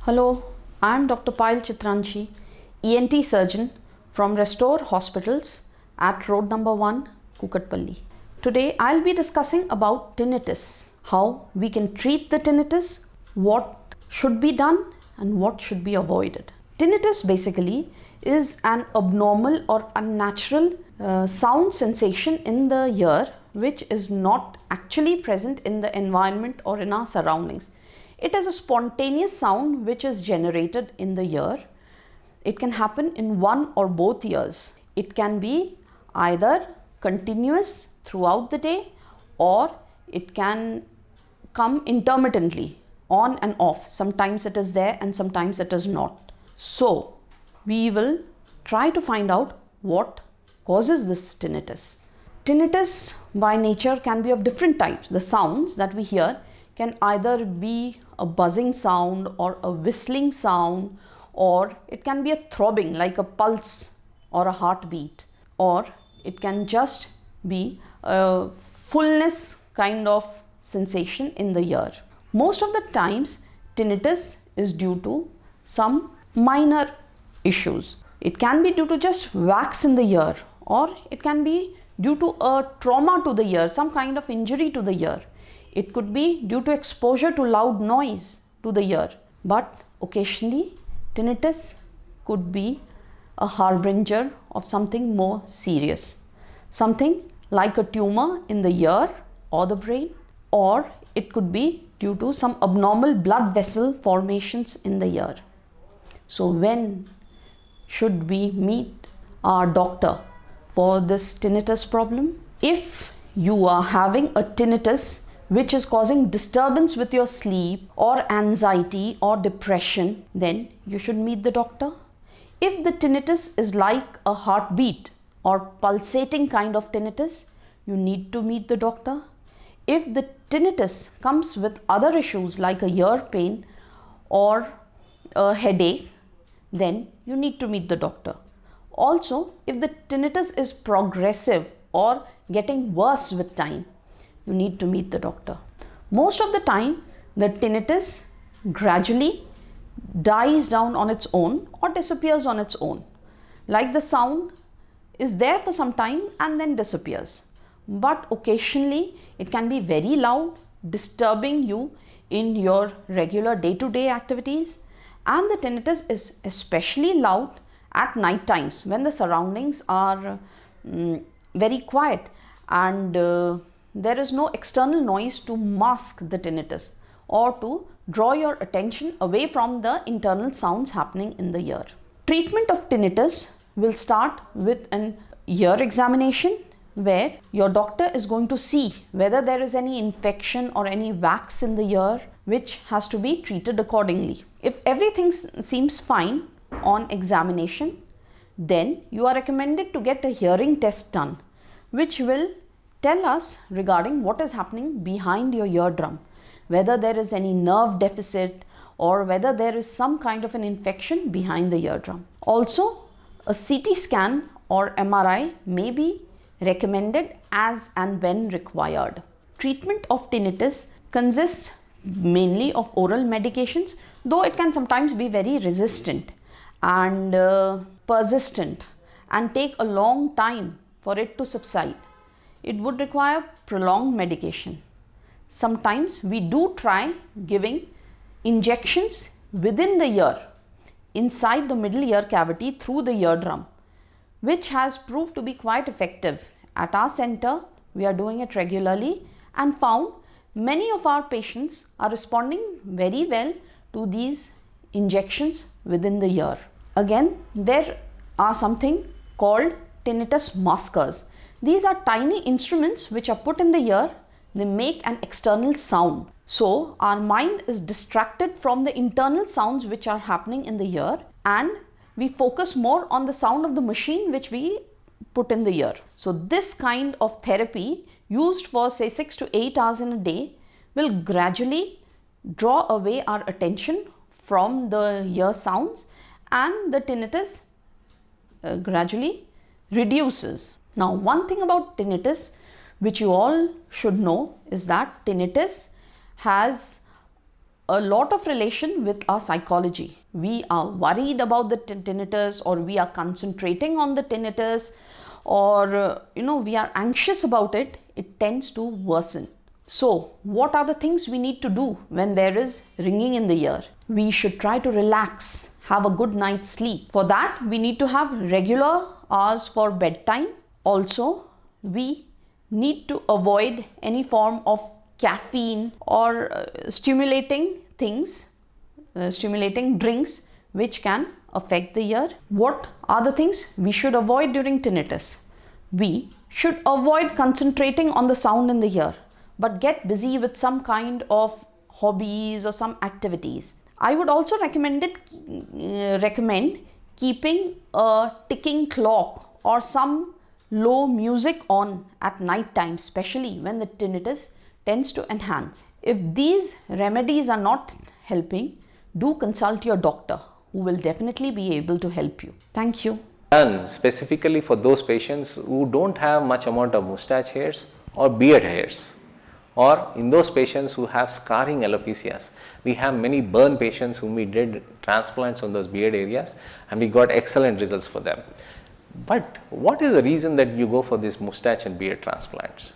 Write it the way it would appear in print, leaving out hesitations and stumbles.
Hello, I am Dr. Payal Chitranshi, ENT surgeon from Restore Hospitals at Road number 1, Kukatpalli. Today I'll be discussing about tinnitus, how we can treat the tinnitus, what should be done and what should be avoided. Tinnitus basically is an abnormal or unnatural sound sensation in the ear which is not actually present in the environment or in our surroundings. It is a spontaneous sound which is generated in the ear. It can happen in one or both ears. It can be either continuous throughout the day or it can come intermittently, on and off. Sometimes it is there and sometimes it is not. So we will try to find out what causes this tinnitus. Tinnitus by nature can be of different types. The sounds that we hear can either be a buzzing sound or a whistling sound, or it can be a throbbing like a pulse or a heartbeat, or it can just be a fullness kind of sensation in the ear. Most of the times tinnitus is due to some minor issues. It can be due to just wax in the ear, or it can be due to a trauma to the ear, some kind of injury to the ear. It could be due to exposure to loud noise to the ear. But occasionally tinnitus could be a harbinger of something more serious. Something like a tumor in the ear or the brain, or it could be due to some abnormal blood vessel formations in the ear. So when should we meet our doctor for this tinnitus problem? If you are having a tinnitus which is causing disturbance with your sleep or anxiety or depression, then you should meet the doctor. If the tinnitus is like a heartbeat or pulsating kind of tinnitus, you need to meet the doctor. If the tinnitus comes with other issues like a ear pain or a headache, then you need to meet the doctor. Also, if the tinnitus is progressive or getting worse with time, you need to meet the doctor. Most of the time, the tinnitus gradually dies down on its own or disappears on its own. Like the sound is there for some time and then disappears. But occasionally, it can be very loud, disturbing you in your regular day-to-day activities. And the tinnitus is especially loud at night times when the surroundings are very quiet and there is no external noise to mask the tinnitus or to draw your attention away from the internal sounds happening in the ear. Treatment of tinnitus will start with an ear examination where your doctor is going to see whether there is any infection or any wax in the ear which has to be treated accordingly. If everything seems fine on examination, then you are recommended to get a hearing test done, which will tell us regarding what is happening behind your eardrum, whether there is any nerve deficit or whether there is some kind of an infection behind the eardrum. Also, a CT scan or MRI may be recommended as and when required. Treatment of tinnitus consists mainly of oral medications, though it can sometimes be very resistant and persistent and take a long time for it to subside. It would require prolonged medication. Sometimes we do try giving injections within the ear, inside the middle ear cavity through the eardrum, which has proved to be quite effective. At our center, we are doing it regularly and found many of our patients are responding very well to these injections within the ear. Again, there are something called tinnitus maskers. These are tiny instruments which are put in the ear. They make an external sound. So our mind is distracted from the internal sounds which are happening in the ear, and we focus more on the sound of the machine which we put in the ear. So this kind of therapy used for say 6 to 8 hours in a day will gradually draw away our attention from the ear sounds and the tinnitus gradually reduces. Now, one thing about tinnitus which you all should know is that tinnitus has a lot of relation with our psychology. We are worried about the tinnitus, or we are concentrating on the tinnitus, or we are anxious about it. It tends to worsen. So what are the things we need to do when there is ringing in the ear? We should try to relax, have a good night's sleep. For that, we need to have regular hours for bedtime. Also, we need to avoid any form of caffeine or stimulating drinks which can affect the ear. What are the things we should avoid during tinnitus? We should avoid concentrating on the sound in the ear, but get busy with some kind of hobbies or some activities. I would also recommend keeping a ticking clock or some low music on at night time, especially when the tinnitus tends to enhance. If these remedies are not helping, do consult your doctor, who will definitely be able to help you. Thank you. Done specifically for those patients who don't have much amount of mustache hairs or beard hairs, or in those patients who have scarring alopecias. We have many burn patients whom we did transplants on those beard areas, and we got excellent results for them. But what is the reason that you go for these mustache and beard transplants?